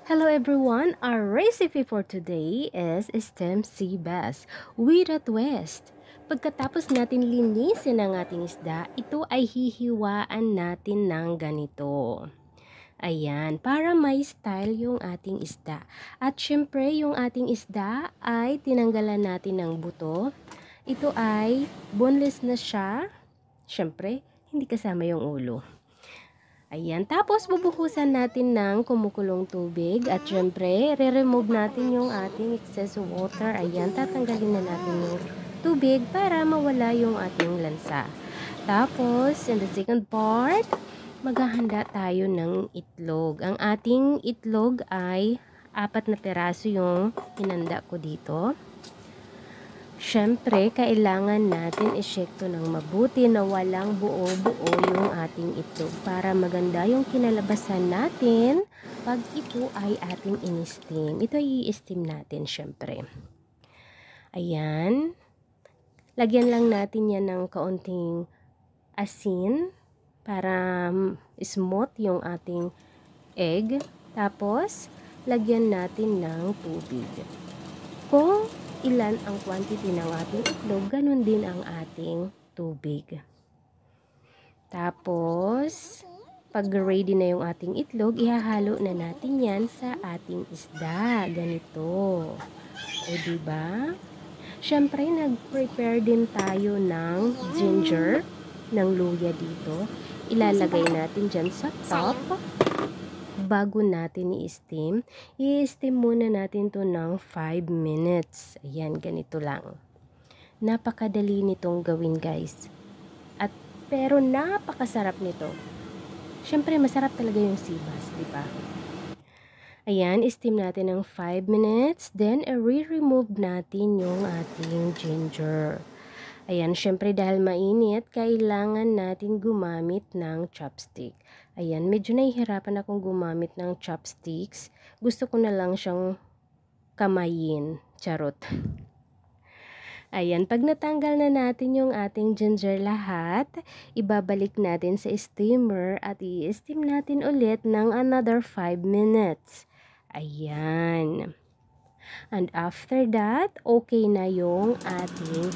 Hello everyone! Our recipe for today is stem sea bass with a twist. Pagkatapos natin linisin ang ating isda, ito ay hihiwaan natin ng ganito. Ayan, para may style yung ating isda. At syempre, yung ating isda ay tinanggalan natin ng buto. Ito ay boneless na siya. Syempre, hindi kasama yung ulo. Ayan, tapos bubuhusan natin ng kumukulong tubig at syempre, re-remove natin yung ating excess water. Ayan, tatanggalin na natin yung tubig para mawala yung ating lansa. Tapos, in the second part, maghahanda tayo ng itlog. Ang ating itlog ay 4 na peraso yung hinanda ko dito. Siyempre, kailangan natin i-shake to ng mabuti na walang buo-buo yung ating itlog para maganda yung kinalabasan natin pag ito ay ating in-steam. Ito ay i-steam natin siyempre. Ayan. Lagyan lang natin yan ng kaunting asin para smooth yung ating egg. Tapos, lagyan natin ng tubig. Kung ilan ang quantity ng ating itlog, ganun din ang ating tubig. Tapos, pag ready na yung ating itlog, ihahalo na natin yan sa ating isda. Ganito. O, diba? Siyempre, nag-prepare din tayo ng ginger, ng luya dito. Ilalagay natin dyan sa top. Bago natin i-steam, i-steam muna natin to ng 5 minutes. Ayan, ganito lang. Napakadali nitong gawin, guys. Pero napakasarap nito. Siyempre, masarap talaga yung sea bass, di ba? Ayan, i-steam natin ng 5 minutes. Then, i-remove natin yung ating ginger. Ayan, syempre dahil mainit, kailangan natin gumamit ng chopstick. Ayan, medyo nahihirapan akong gumamit ng chopsticks. Gusto ko na lang siyang kamayin. Charot. Ayan, pag natanggal na natin yung ating ginger lahat, ibabalik natin sa steamer at i-steam natin ulit ng another 5 minutes. Ayan. And after that, okay na yung ating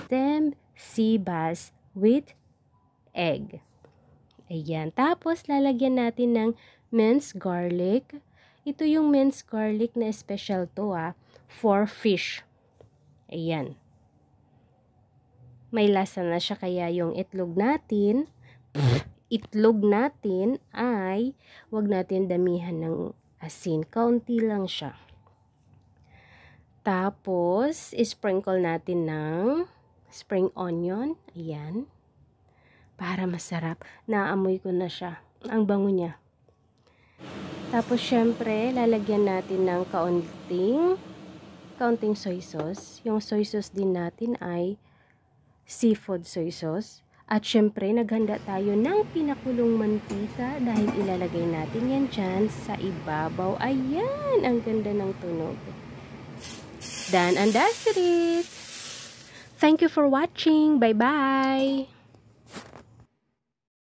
stem sea bass with egg. Ayan. Tapos, lalagyan natin ng minced garlic. Ito yung minced garlic na special to for fish. Ayan. May lasa na siya kaya yung itlog natin ay wag natin damihan ng asin. Kaunti lang siya. Tapos, sprinkle natin ng spring onion. Ayan. Para masarap. Naamoy ko na siya. Ang bango niya. Tapos, syempre, lalagyan natin ng kaunting soy sauce. Yung soy sauce din natin ay seafood soy sauce. At syempre, naghanda tayo ng pinakulong mantika dahil ilalagay natin yan dyan sa ibabaw. Ayan! Ang ganda ng tunog. Done and that's it. Thank you for watching. Bye-bye.